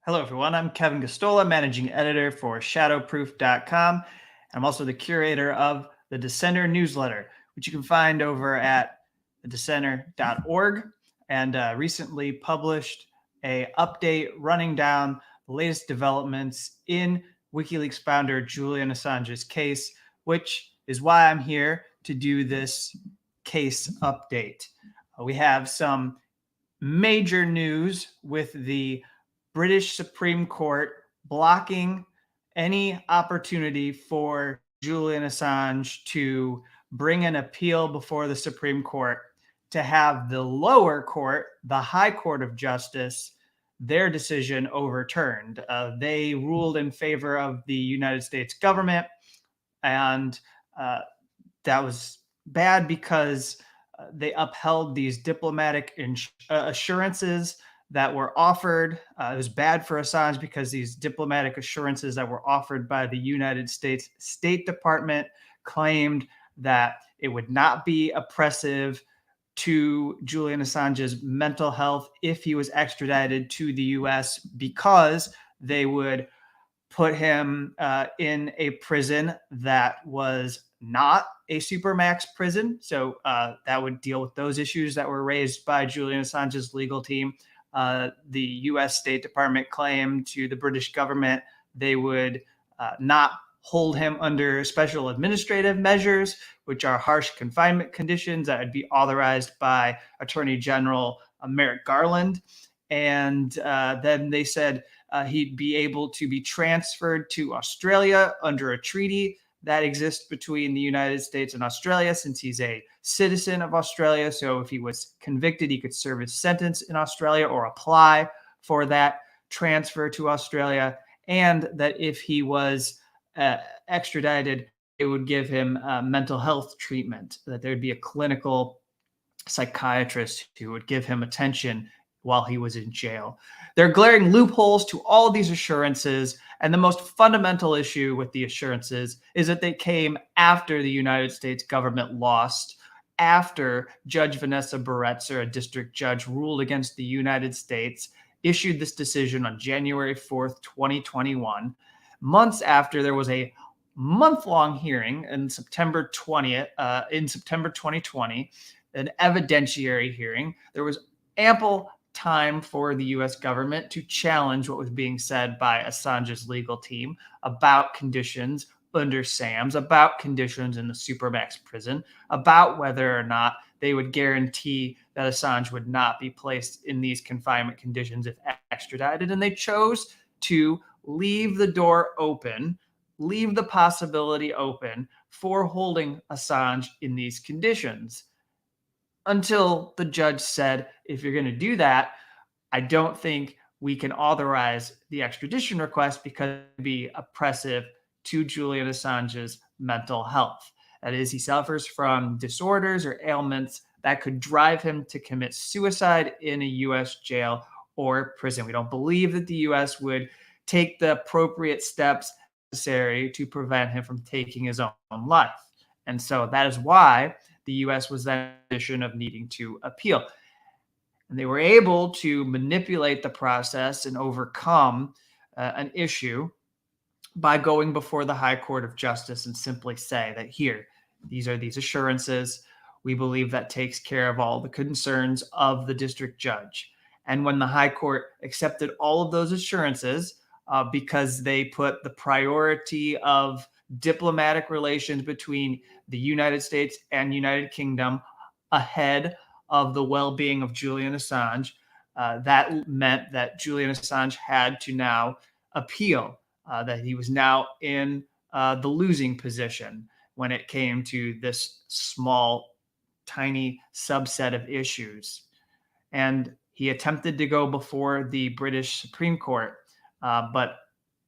Hello, everyone. I'm Kevin Gostola, managing editor for shadowproof.com. I'm also the curator of the Dissenter newsletter, which you can find over at thedissenter.org, and recently published a update running down the latest developments in WikiLeaks founder Julian Assange's case, which is why I'm here to do this case update. We have some major news with the British Supreme Court blocking any opportunity for Julian Assange to bring an appeal before the Supreme Court to have the lower court, the High Court of Justice, their decision overturned. They ruled in favor of the United States government, and that was bad because they upheld these diplomatic assurances that were offered. It was bad for Assange because these diplomatic assurances that were offered by the United States State Department claimed that it would not be oppressive to Julian Assange's mental health if he was extradited to the US because they would put him in a prison that was not a supermax prison. So that would deal with those issues that were raised by Julian Assange's legal team. The US State Department claimed to the British government they would not hold him under special administrative measures, which are harsh confinement conditions that would be authorized by Attorney General Merrick Garland. And then they said he'd be able to be transferred to Australia under a treaty that exists between the United States and Australia, since he's a citizen of Australia. So if he was convicted, he could serve his sentence in Australia or apply for that transfer to Australia. And that if he was extradited, it would give him mental health treatment, that there'd be a clinical psychiatrist who would give him attention while he was in jail. There are glaring loopholes to all of these assurances, and the most fundamental issue with the assurances is that they came after the United States government lost, after Judge Vanessa Barretzer, a district judge, ruled against the United States, issued this decision on January 4th, 2021, months after there was a month-long hearing in September 20th, in September 2020, an evidentiary hearing. There was ample time for the US government to challenge what was being said by Assange's legal team about conditions under SAMS, about conditions in the Supermax prison, about whether or not they would guarantee that Assange would not be placed in these confinement conditions if extradited. And they chose to leave the door open, leave the possibility open for holding Assange in these conditions, until the judge said, if you're going to do that, I don't think we can authorize the extradition request because it would be oppressive to Julian Assange's mental health. That is, he suffers from disorders or ailments that could drive him to commit suicide in a US jail or prison. We don't believe that the US would take the appropriate steps necessary to prevent him from taking his own life. And so that is why the US was then in a position of needing to appeal. And they were able to manipulate the process and overcome an issue by going before the High Court of Justice and simply say that here, these are these assurances. We believe that takes care of all the concerns of the district judge. And when the High Court accepted all of those assurances, because they put the priority of diplomatic relations between the United States and United Kingdom ahead of the well-being of Julian Assange, that meant that Julian Assange had to now appeal, that he was now in the losing position when it came to this small, tiny subset of issues. And he attempted to go before the British Supreme Court, but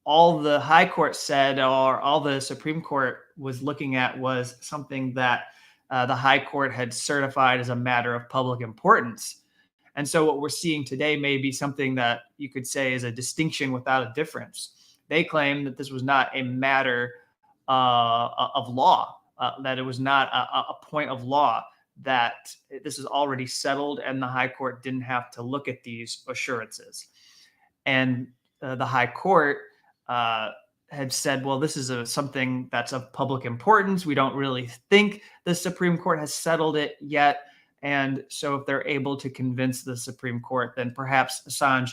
all the High Court said, or all the Supreme Court was looking at, was something that the High Court had certified as a matter of public importance. And so what we're seeing today may be something that you could say is a distinction without a difference. They claim that this was not a matter of law, that it was not a point of law, that this is already settled and the High Court didn't have to look at these assurances. And the High Court had said, well, this is something that's of public importance. We don't really think the Supreme Court has settled it yet. And so if they're able to convince the Supreme Court, then perhaps Assange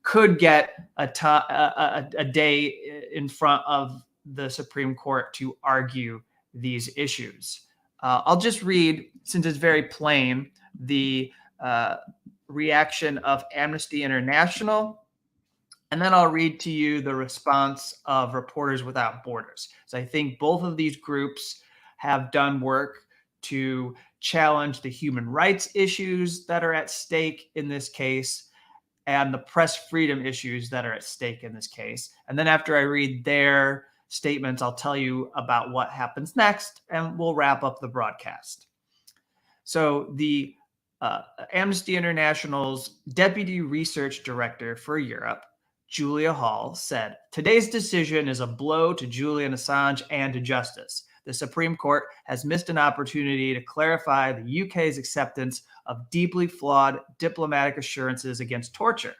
could get a day in front of the Supreme Court to argue these issues. I'll just read, since it's very plain, the reaction of Amnesty International, and then I'll read to you the response of Reporters Without Borders. So I think both of these groups have done work to challenge the human rights issues that are at stake in this case and the press freedom issues that are at stake in this case. And then after I read their statements, I'll tell you about what happens next, and we'll wrap up the broadcast. So the Amnesty International's Deputy Research Director for Europe, Julia Hall, said, "Today's decision is a blow to Julian Assange and to justice. The Supreme Court has missed an opportunity to clarify the UK's acceptance of deeply flawed diplomatic assurances against torture.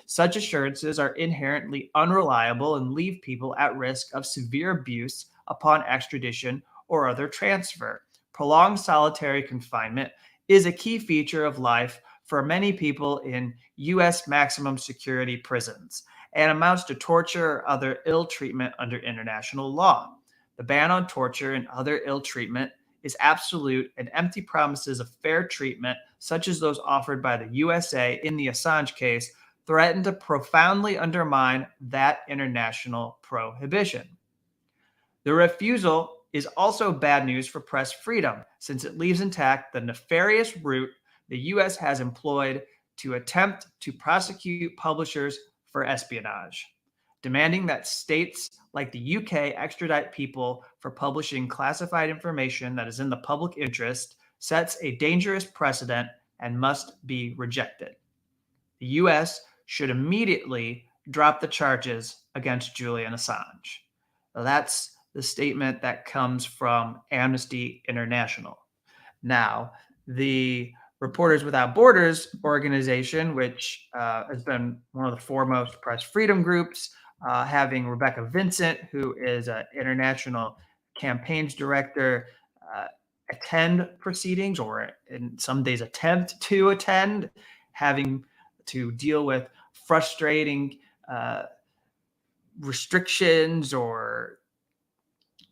Such assurances are inherently unreliable and leave people at risk of severe abuse upon extradition or other transfer. Prolonged solitary confinement is a key feature of life for many people in U.S. maximum security prisons and amounts to torture or other ill treatment under international law. The ban on torture and other ill treatment is absolute, and empty promises of fair treatment, such as those offered by the USA in the Assange case, threaten to profoundly undermine that international prohibition. The refusal is also bad news for press freedom, since it leaves intact the nefarious route the U.S. has employed to attempt to prosecute publishers for espionage, demanding that states like the UK extradite people for publishing classified information that is in the public interest sets a dangerous precedent and must be rejected. The U.S. should immediately drop the charges against Julian Assange." Now, that's the statement that comes from Amnesty International. Now, the Reporters Without Borders organization, which has been one of the foremost press freedom groups, having Rebecca Vincent, who is an international campaigns director, attend proceedings, or in some days attempt to attend, having to deal with frustrating restrictions or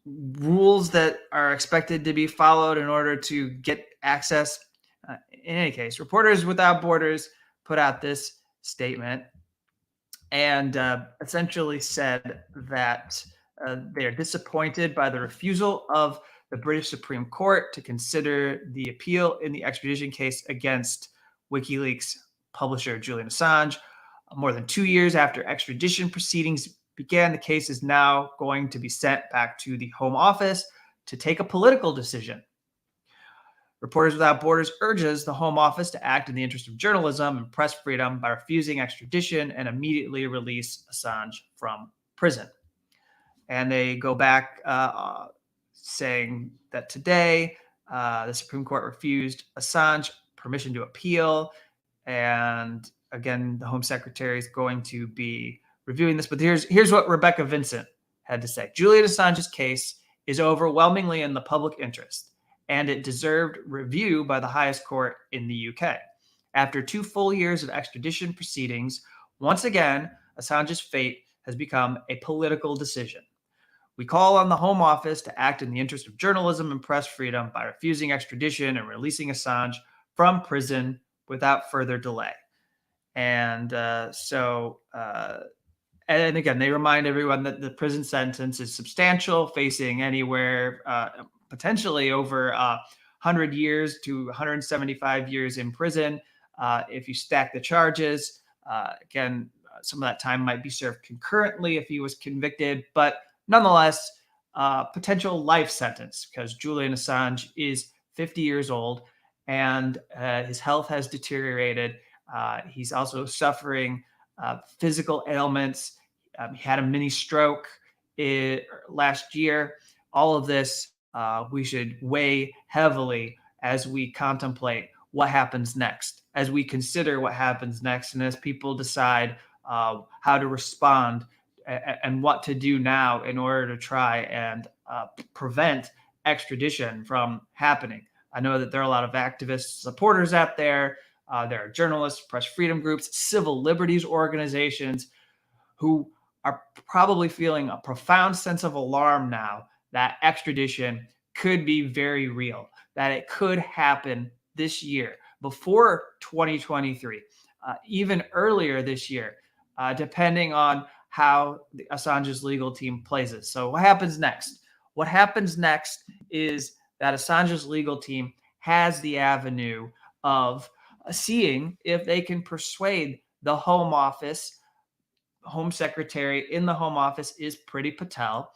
rules that are expected to be followed in order to get access. In any case, Reporters Without Borders put out this statement and essentially said that they are disappointed by the refusal of the British Supreme Court to consider the appeal in the extradition case against WikiLeaks publisher Julian Assange. More than 2 years after extradition proceedings began, the case is now going to be sent back to the Home Office to take a political decision. Reporters Without Borders urges the Home Office to act in the interest of journalism and press freedom by refusing extradition and immediately release Assange from prison. And they go back saying that today the Supreme Court refused Assange permission to appeal. And again, the Home Secretary is going to be reviewing this. But here's what Rebecca Vincent had to say. "Julian Assange's case is overwhelmingly in the public interest, and it deserved review by the highest court in the UK. After 2 full years of extradition proceedings, once again, Assange's fate has become a political decision. We call on the Home Office to act in the interest of journalism and press freedom by refusing extradition and releasing Assange from prison without further delay." And and again, they remind everyone that the prison sentence is substantial, facing anywhere potentially over 100 years to 175 years in prison. If you stack the charges, again, some of that time might be served concurrently if he was convicted, but nonetheless, potential life sentence, because Julian Assange is 50 years old and his health has deteriorated. He's also suffering physical ailments. He had a mini stroke last year. All of this we should weigh heavily as we contemplate what happens next, as we consider what happens next, and as people decide how to respond and what to do now in order to try and prevent extradition from happening. I know that there are a lot of activist supporters out there. There are journalists, press freedom groups, civil liberties organizations who are probably feeling a profound sense of alarm now that extradition could be very real, that it could happen this year, before 2023, even earlier this year, depending on how Assange's legal team plays it. So what happens next? What happens next is that Assange's legal team has the avenue of seeing if they can persuade the Home Office. Home Secretary in the Home Office is Priti Patel.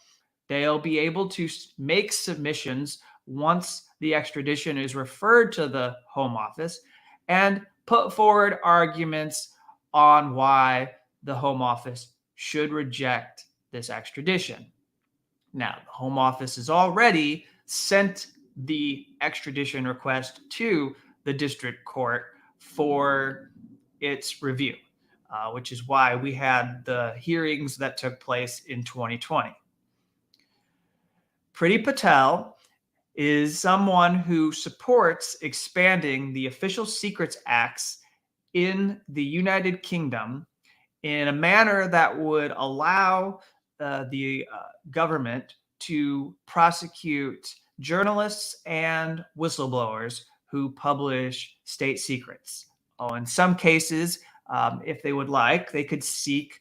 They'll be able to make submissions once the extradition is referred to the Home Office and put forward arguments on why the Home Office should reject this extradition. Now, the Home Office has already sent the extradition request to the district court for its review, which is why we had the hearings that took place in 2020. Priti Patel is someone who supports expanding the Official Secrets Acts in the United Kingdom in a manner that would allow the government to prosecute journalists and whistleblowers who publish state secrets. In some cases, if they would like, they could seek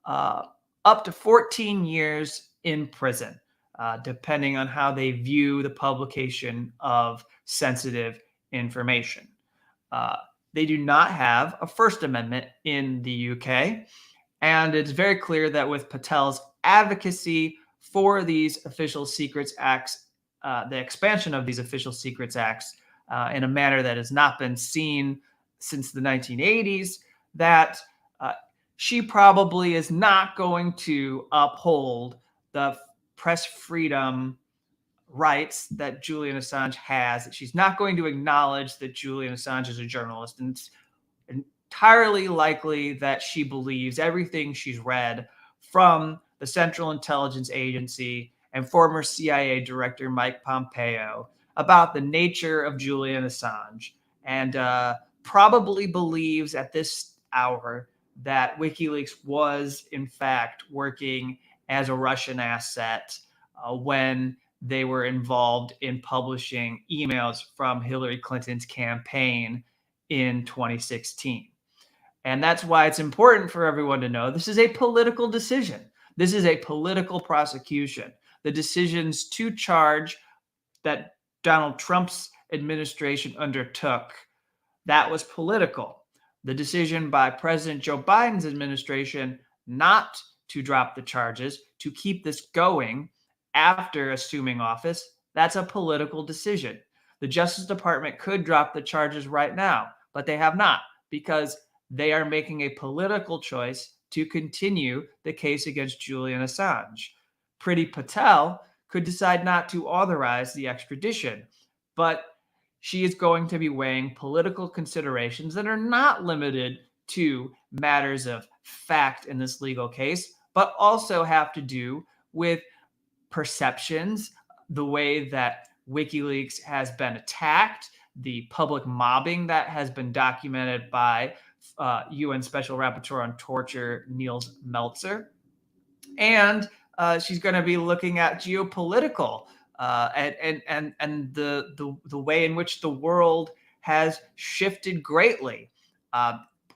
up to 14 years in prison, depending on how they view the publication of sensitive information. They do not have a First Amendment in the UK, and it's very clear that with Patel's advocacy for these Official Secrets Acts, the expansion of these Official Secrets Acts in a manner that has not been seen since the 1980s, that she probably is not going to uphold the press freedom rights that Julian Assange has. She's not going to acknowledge that Julian Assange is a journalist. And it's entirely likely that she believes everything she's read from the Central Intelligence Agency and former CIA Director Mike Pompeo about the nature of Julian Assange, and probably believes at this hour that WikiLeaks was, in fact, working as a Russian asset when they were involved in publishing emails from Hillary Clinton's campaign in 2016. And that's why it's important for everyone to know this is a political decision. This is a political prosecution. The decisions to charge that Donald Trump's administration undertook, that was political. The decision by President Joe Biden's administration not to drop the charges, to keep this going after assuming office, that's a political decision. The Justice Department could drop the charges right now, but they have not, because they are making a political choice to continue the case against Julian Assange. Priti Patel could decide not to authorize the extradition, but she is going to be weighing political considerations that are not limited to matters of fact in this legal case, but also have to do with perceptions, the way that WikiLeaks has been attacked, the public mobbing that has been documented by UN Special Rapporteur on Torture, Niels Meltzer. And she's going to be looking at geopolitical and the way in which the world has shifted greatly,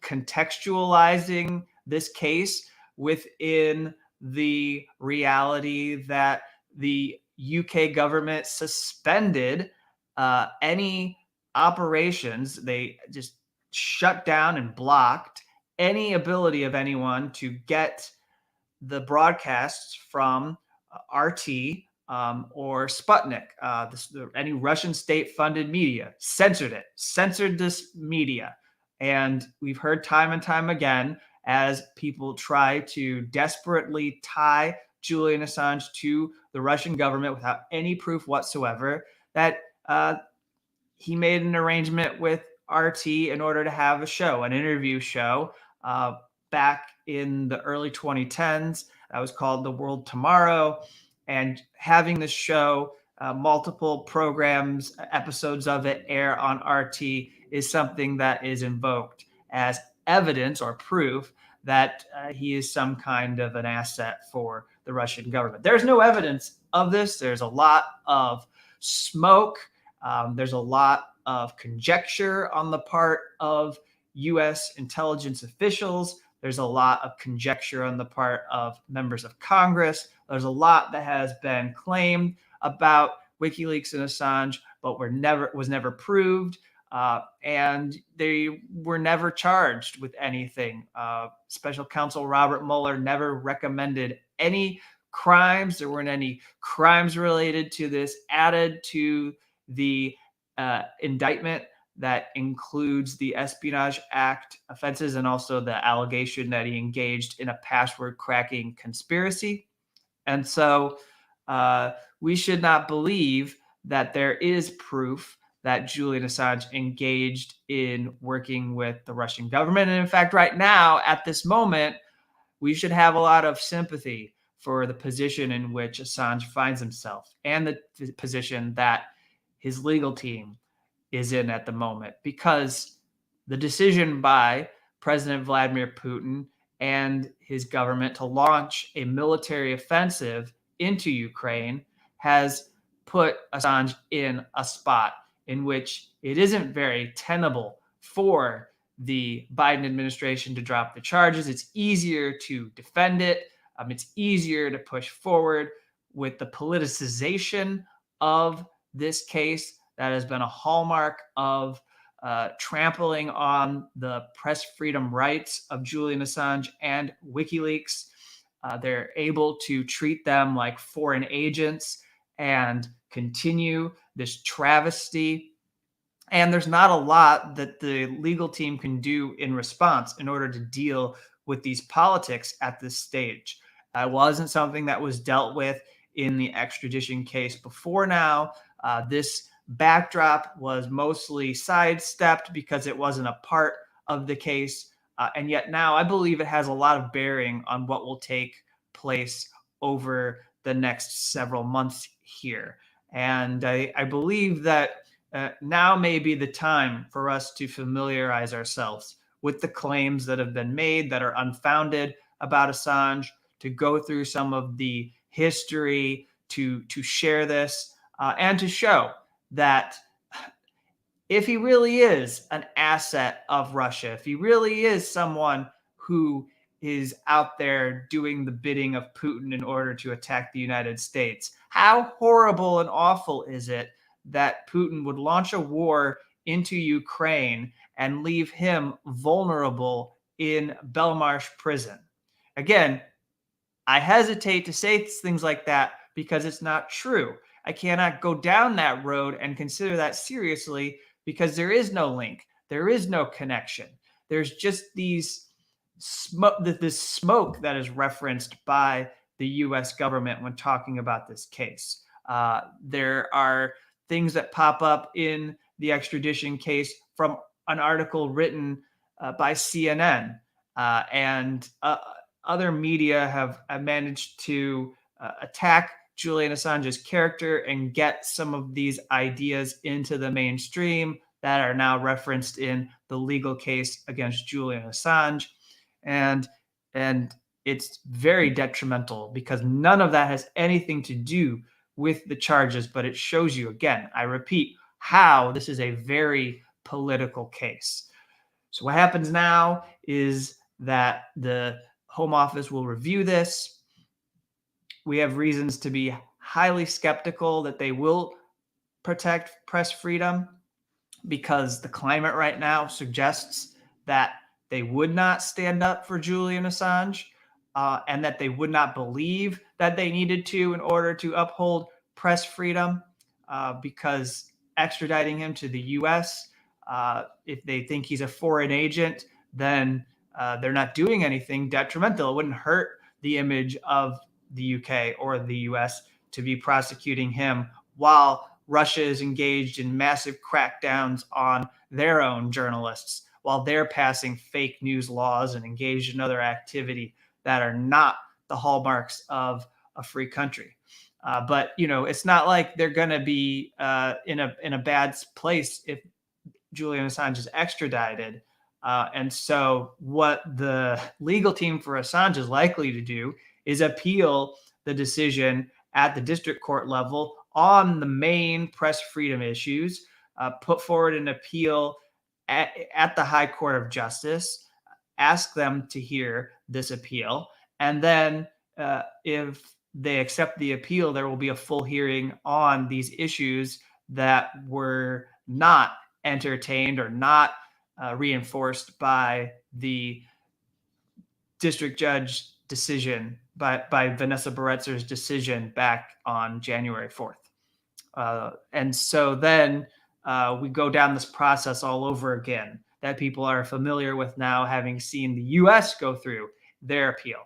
contextualizing this case within the reality that the UK government suspended any operations. They just shut down and blocked any ability of anyone to get the broadcasts from RT or Sputnik, any Russian state-funded media, censored this media. And we've heard time and time again, as people try to desperately tie Julian Assange to the Russian government without any proof whatsoever, that he made an arrangement with RT in order to have a show, an interview show, back in the early 2010s. That was called The World Tomorrow. And having this show, multiple programs, episodes of it air on RT is something that is invoked as evidence or proof that he is some kind of an asset for the Russian government. There's no evidence of this. There's a lot of smoke. There's a lot of conjecture on the part of U.S. intelligence officials. There's a lot of conjecture on the part of members of Congress. There's a lot that has been claimed about WikiLeaks and Assange, but was never proved. And they were never charged with anything. Special counsel Robert Mueller never recommended any crimes. There weren't any crimes related to this added to the indictment that includes the Espionage Act offenses and also the allegation that he engaged in a password cracking conspiracy. And so we should not believe that there is proof that Julian Assange engaged in working with the Russian government. And in fact, right now, at this moment, we should have a lot of sympathy for the position in which Assange finds himself and the position that his legal team is in at the moment, because the decision by President Vladimir Putin and his government to launch a military offensive into Ukraine has put Assange in a spot in which it isn't very tenable for the Biden administration to drop the charges. It's easier to defend it. It's easier to push forward with the politicization of this case that has been a hallmark of trampling on the press freedom rights of Julian Assange and WikiLeaks. They're able to treat them like foreign agents and continue this travesty. And there's not a lot that the legal team can do in response in order to deal with these politics at this stage. It wasn't something that was dealt with in the extradition case before now. This backdrop was mostly sidestepped because it wasn't a part of the case. And yet now I believe it has a lot of bearing on what will take place over the next several months here. And I believe that now may be the time for us to familiarize ourselves with the claims that have been made that are unfounded about Assange, to go through some of the history, to share this, and to show that if he really is an asset of Russia, if he really is someone who is out there doing the bidding of Putin in order to attack the United States, how horrible and awful is it that Putin would launch a war into Ukraine and leave him vulnerable in Belmarsh prison? Again, I hesitate to say things like that because it's not true. I cannot go down that road and consider that seriously because there is no link. There is no connection. There's just this smoke that is referenced by the U.S. government when talking about this case. There are things that pop up in the extradition case from an article written by CNN and other media have managed to attack Julian Assange's character and get some of these ideas into the mainstream that are now referenced in the legal case against Julian Assange. And it's very detrimental because none of that has anything to do with the charges, but it shows you, again, I repeat, how this is a very political case. So what happens now is that the Home Office will review this. We have reasons to be highly skeptical that they will protect press freedom because the climate right now suggests that they would not stand up for Julian Assange and that they would not believe that they needed to in order to uphold press freedom because extraditing him to the U.S., if they think he's a foreign agent, then they're not doing anything detrimental. It wouldn't hurt the image of the UK or the US to be prosecuting him while Russia is engaged in massive crackdowns on their own journalists, while they're passing fake news laws and engaged in other activity that are not the hallmarks of a free country. But it's not like they're going to be in a bad place if Julian Assange is extradited. And so, what the legal team for Assange is likely to do is appeal the decision at the district court level on the main press freedom issues, put forward an appeal at the High Court of Justice, ask them to hear this appeal, and then if they accept the appeal, there will be a full hearing on these issues that were not entertained or not reinforced by the district judge decision, by Vanessa Baretzer's decision back on January 4th. And so then we go down this process all over again that people are familiar with now, having seen the U.S. go through their appeal.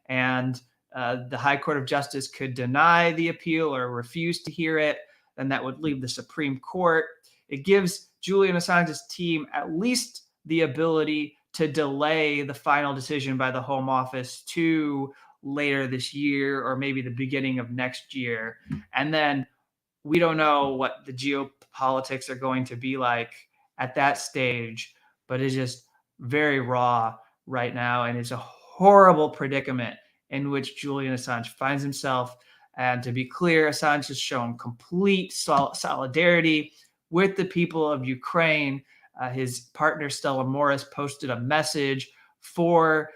And the High Court of Justice could deny the appeal or refuse to hear it, and that would leave the Supreme Court. It gives Julian Assange's team at least the ability to delay the final decision by the Home Office to later this year or maybe the beginning of next year. And then we don't know what the geopolitics are going to be like at that stage, but it's just very raw right now, and it's a horrible predicament in which Julian Assange finds himself. And to be clear, Assange has shown complete solidarity with the people of Ukraine. His partner, Stella Morris, posted a message for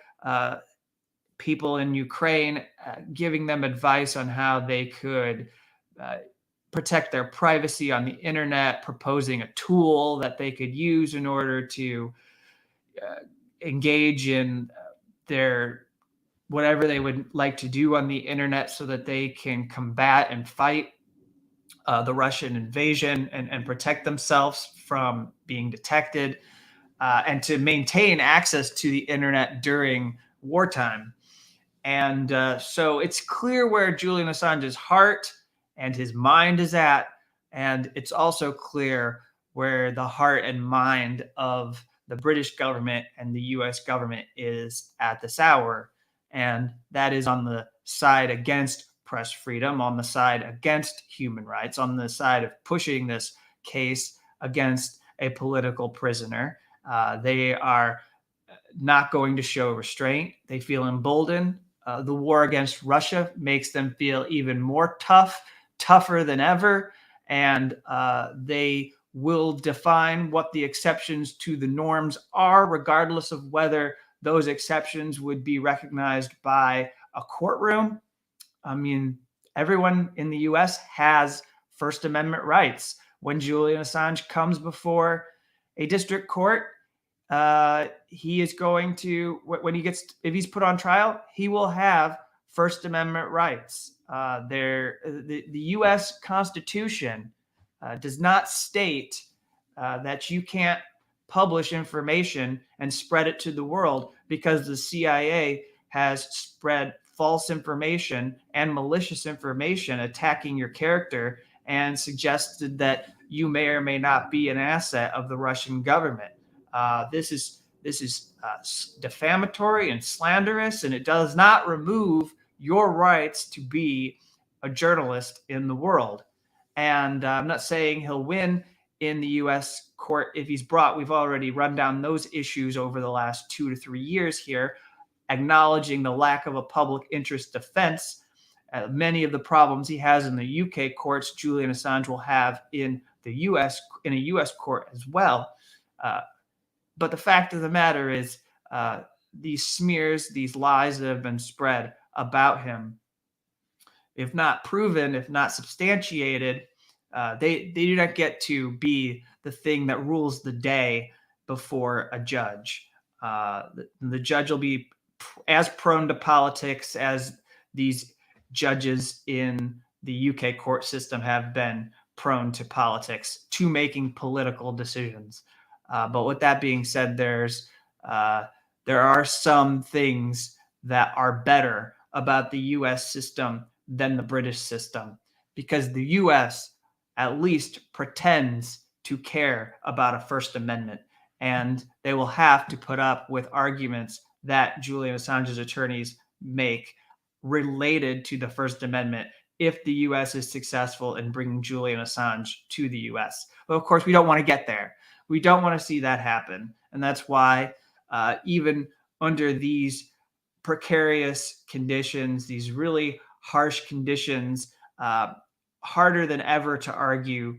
people in Ukraine, giving them advice on how they could protect their privacy on the internet, proposing a tool that they could use in order to engage in their whatever they would like to do on the internet so that they can combat and fight the Russian invasion and protect themselves from being detected, and to maintain access to the internet during wartime. And so it's clear where Julian Assange's heart and his mind is at. And it's also clear where the heart and mind of the British government and the US government is at this hour. And that is on the side against press freedom, on the side against human rights, on the side of pushing this case against a political prisoner. They are not going to show restraint. They feel emboldened. The war against Russia makes them feel even more tougher than ever. And they will define what the exceptions to the norms are, regardless of whether those exceptions would be recognized by a courtroom. I mean, everyone in the US has First Amendment rights. When Julian Assange comes before a district court, he is going to, if he's put on trial, he will have First Amendment rights. The US Constitution does not state that you can't publish information and spread it to the world because the CIA has spread false information and malicious information attacking your character and suggested that you may or may not be an asset of the Russian government. This is defamatory and slanderous, and it does not remove your rights to be a journalist in the world. And I'm not saying he'll win in the U.S. court if he's brought. We've already run down those issues over the last 2 to 3 years here, acknowledging the lack of a public interest defense. Many of the problems he has in the UK courts, Julian Assange will have in a U.S. court as well. But the fact of the matter is, these smears, these lies that have been spread about him, if not proven, if not substantiated, they do not get to be the thing that rules the day before a judge. The judge will be as prone to politics as these judges in the UK court system have been prone to politics, to making political decisions. But with that being said, there are some things that are better about the U.S. system than the British system, because the U.S. at least pretends to care about a First Amendment. and they will have to put up with arguments that Julian Assange's attorneys make related to the First Amendment if the U.S. is successful in bringing Julian Assange to the U.S. But of course, we don't want to get there. We don't want to see that happen. And that's why even under these precarious conditions, these really harsh conditions, harder than ever to argue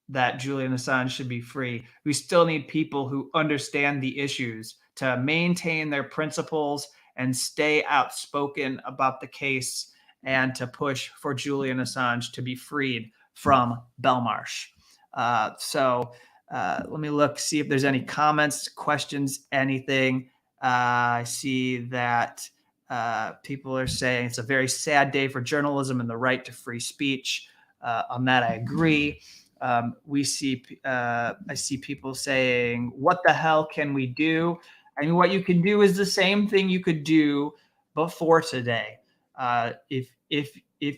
that Julian Assange should be free. We still need people who understand the issues to maintain their principles and stay outspoken about the case and to push for Julian Assange to be freed from Belmarsh. Let me look, see if there's any comments, questions, anything. I see that people are saying it's a very sad day for journalism and the right to free speech. On that, I agree. I see people saying, "What the hell can we do?" I mean, what you can do is the same thing you could do before today. If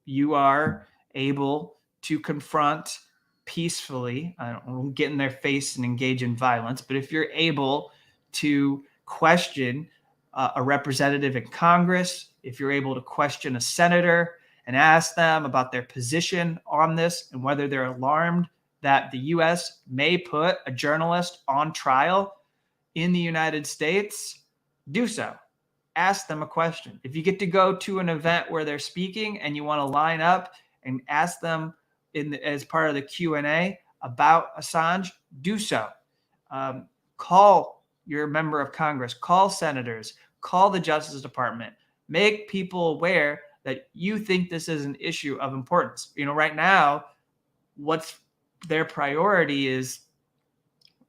you are able to confront peacefully, I don't get in their face and engage in violence, but if you're able to question a representative in Congress, if you're able to question a senator and ask them about their position on this and whether they're alarmed that the U.S. may put a journalist on trial in the United States, do so. Ask them a question. If you get to go to an event where they're speaking and you want to line up and ask them as part of the Q&A about Assange, do so. Call your member of Congress, call senators, call the Justice Department, make people aware that you think this is an issue of importance. Right now, what's their priority is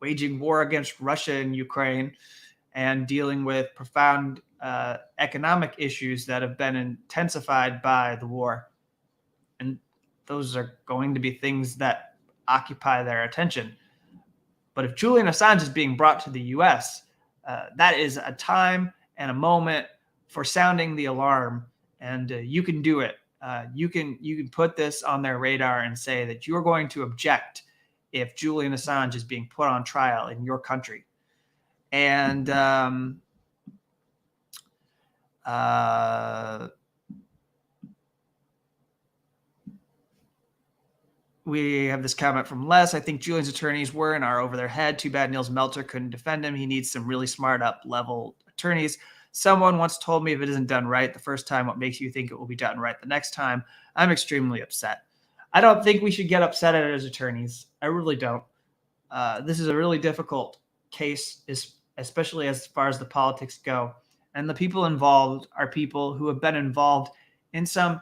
waging war against Russia and Ukraine and dealing with profound economic issues that have been intensified by the war. And those are going to be things that occupy their attention. But if Julian Assange is being brought to the U.S., that is a time and a moment for sounding the alarm, and you can do it. You can put this on their radar and say that you're going to object if Julian Assange is being put on trial in your country. And we have this comment from Les. I think Julian's attorneys were and are over their head. Too bad Niels Melter couldn't defend him. He needs some really smart up-level attorneys. Someone once told me if it isn't done right the first time, what makes you think it will be done right the next time? I'm extremely upset. I don't think we should get upset at it as attorneys. I really don't. This is a really difficult case, especially as far as the politics go. And the people involved are people who have been involved in some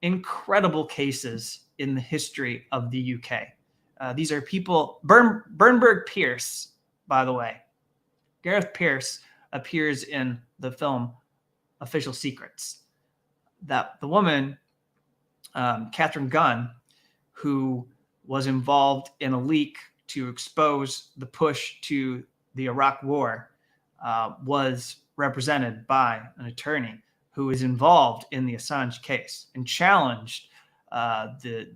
incredible cases in the history of the UK. These are people, Bernberg Pierce, by the way. Gareth Pierce appears in the film Official Secrets. That the woman, Catherine Gunn, who was involved in a leak to expose the push to the Iraq War, was represented by an attorney who is involved in the Assange case and challenged the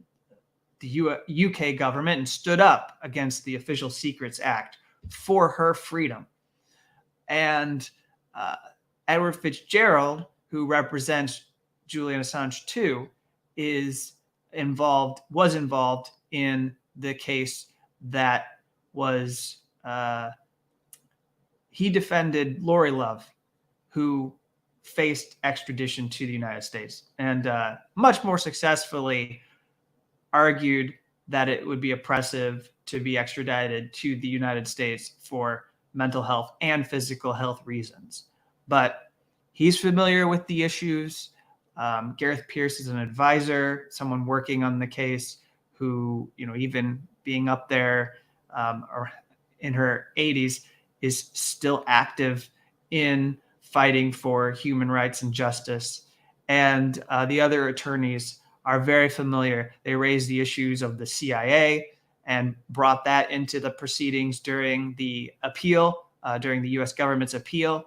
UK government and stood up against the Official Secrets Act for her freedom. And Edward Fitzgerald, who represents Julian Assange too, was involved in the case that was he defended Lori Love, who faced extradition to the United States, and much more successfully argued that it would be oppressive to be extradited to the United States for mental health and physical health reasons. But he's familiar with the issues. Gareth Pierce is an advisor, someone working on the case who, even being up there or in her 80s, is still active in fighting for human rights and justice. And the other attorneys are very familiar. They raised the issues of the CIA and brought that into the proceedings during the appeal, during the U.S. government's appeal.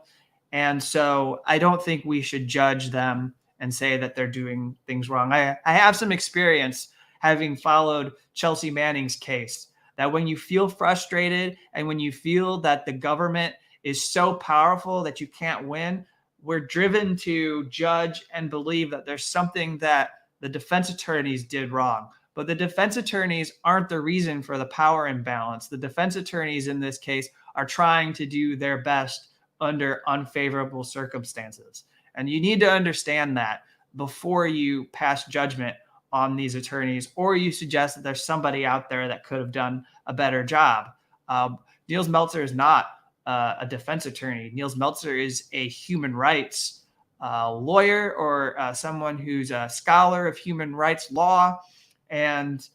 And so I don't think we should judge them and say that they're doing things wrong. I have some experience having followed Chelsea Manning's case. that when you feel frustrated and when you feel that the government is so powerful that you can't win, we're driven to judge and believe that there's something that the defense attorneys did wrong. But the defense attorneys aren't the reason for the power imbalance. The defense attorneys in this case are trying to do their best under unfavorable circumstances. And you need to understand that before you pass judgment on these attorneys, or you suggest that there's somebody out there that could have done a better job. Niels Meltzer is not a defense attorney. Niels Meltzer is a human rights lawyer, or someone who's a scholar of human rights law. And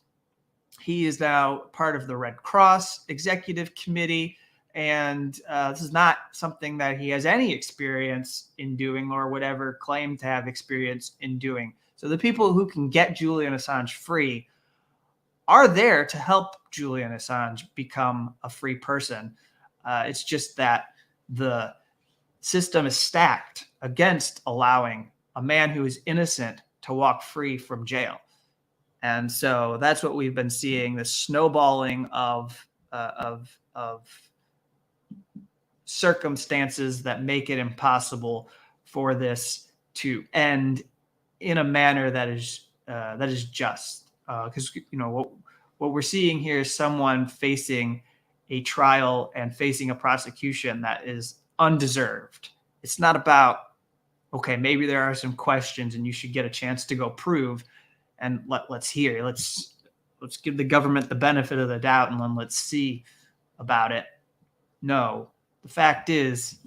he is now part of the Red Cross Executive Committee. And this is not something that he has any experience in doing or would ever claim to have experience in doing. So the people who can get Julian Assange free are there to help Julian Assange become a free person. It's just that the system is stacked against allowing a man who is innocent to walk free from jail. And so that's what we've been seeing, this snowballing of circumstances that make it impossible for this to end in a manner that is just. Because what we're seeing here is someone facing a trial and facing a prosecution that is undeserved. It's not about, okay, maybe there are some questions and you should get a chance to go prove, and let's give the government the benefit of the doubt and then let's see about it. No, the fact is,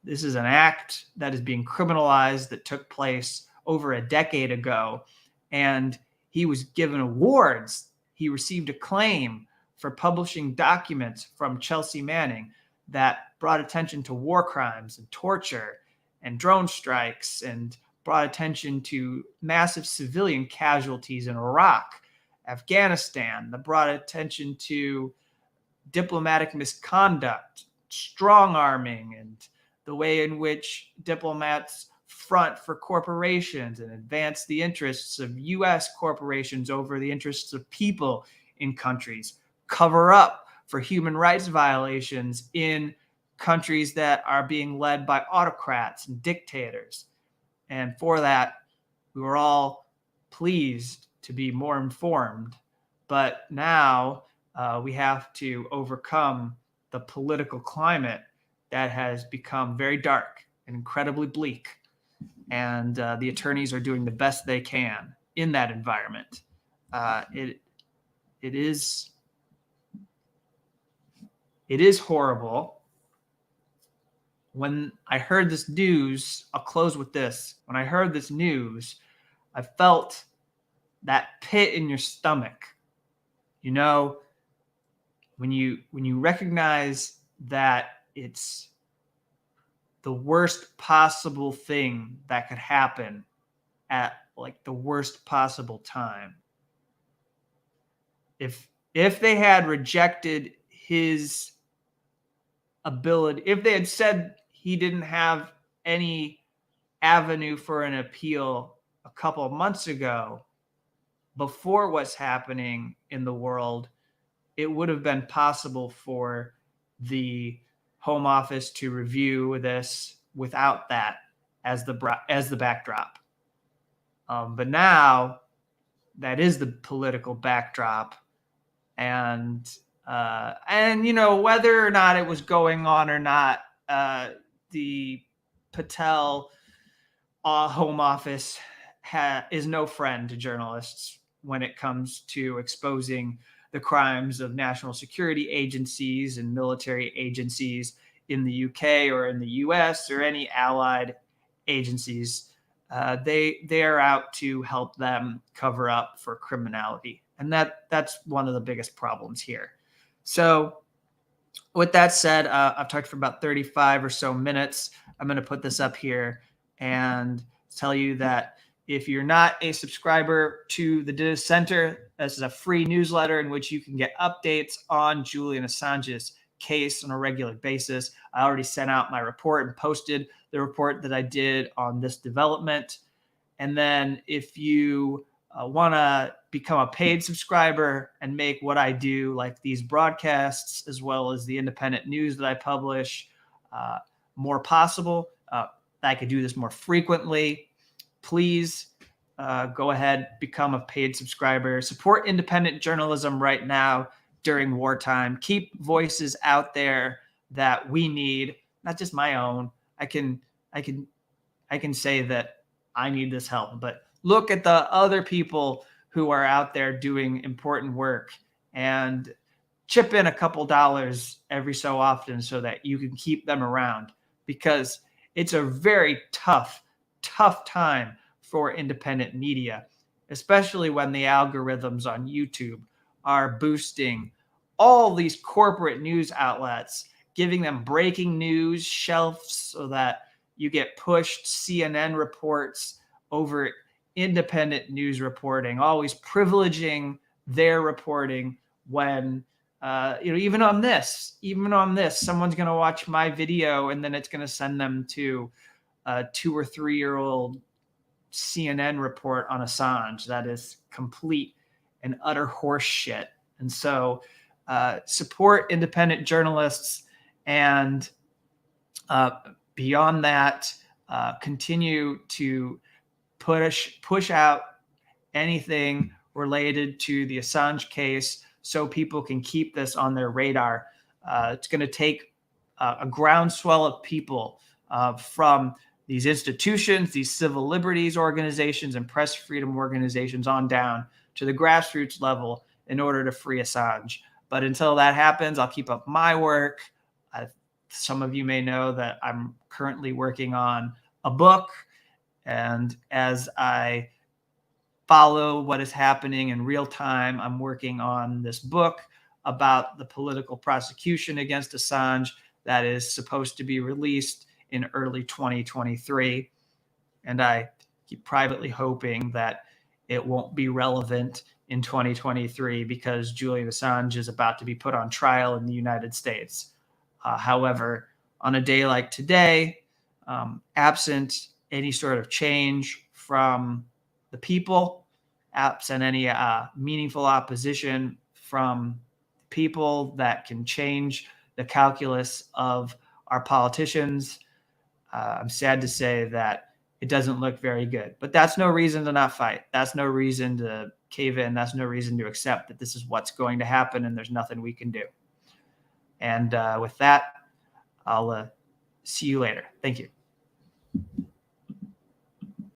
this is an act that is being criminalized that took place over a decade ago, and he was given awards. He received acclaim for publishing documents from Chelsea Manning that brought attention to war crimes and torture and drone strikes, and brought attention to massive civilian casualties in Iraq, Afghanistan, that brought attention to diplomatic misconduct, strong arming, and the way in which diplomats front for corporations and advance the interests of U.S. corporations over the interests of people in countries, cover up for human rights violations in countries that are being led by autocrats and dictators. And for that, we were all pleased to be more informed. But now we have to overcome the political climate that has become very dark and incredibly bleak. And the attorneys are doing the best they can in that environment. It is horrible. When I heard this news, I'll close with this. When I heard this news, I felt that pit in your stomach. You know, when you recognize that it's the worst possible thing that could happen at like the worst possible time. If they had rejected his ability, if they had said he didn't have any avenue for an appeal a couple of months ago, before what's happening in the world, it would have been possible for the Home Office to review this without that as the backdrop. But now that is the political backdrop, and whether or not it was going on or not, the Patel Home Office is no friend to journalists when it comes to exposing the crimes of national security agencies and military agencies in the UK or in the US or any allied agencies. They are out to help them cover up for criminality. And that's one of the biggest problems here. So with that said, I've talked for about 35 or so minutes. I'm going to put this up here and tell you that if you're not a subscriber to the Dissenter, this is a free newsletter in which you can get updates on Julian Assange's case on a regular basis. I already sent out my report and posted the report that I did on this development. And then if you want to become a paid subscriber and make what I do, like these broadcasts, as well as the independent news that I publish, more possible, I could do this more frequently, please go ahead, become a paid subscriber. Support independent journalism right now during wartime. Keep voices out there that we need, not just my own. I can say that I need this help, but look at the other people who are out there doing important work and chip in a couple dollars every so often so that you can keep them around, because it's a very tough time for independent media, especially when the algorithms on YouTube are boosting all these corporate news outlets, giving them breaking news shelves so that you get pushed CNN reports over independent news reporting, always privileging their reporting when, even on this, someone's going to watch my video and then it's going to send them to a 2 or 3 year old CNN report on Assange. That is complete and utter horse shit. And so support independent journalists, and beyond that, continue to push out anything related to the Assange case so people can keep this on their radar. It's going to take a groundswell of people from these institutions, these civil liberties organizations and press freedom organizations on down to the grassroots level in order to free Assange. But until that happens, I'll keep up my work. Some of you may know that I'm currently working on a book, and as I follow what is happening in real time, I'm working on this book about the political prosecution against Assange that is supposed to be released in early 2023. And I keep privately hoping that it won't be relevant in 2023 because Julian Assange is about to be put on trial in the United States. However, on a day like today, absent any sort of change from the people, absent any meaningful opposition from people that can change the calculus of our politicians, I'm sad to say that it doesn't look very good. But that's no reason to not fight. That's no reason to cave in. That's no reason to accept that this is what's going to happen and there's nothing we can do. And with that, I'll see you later. Thank you.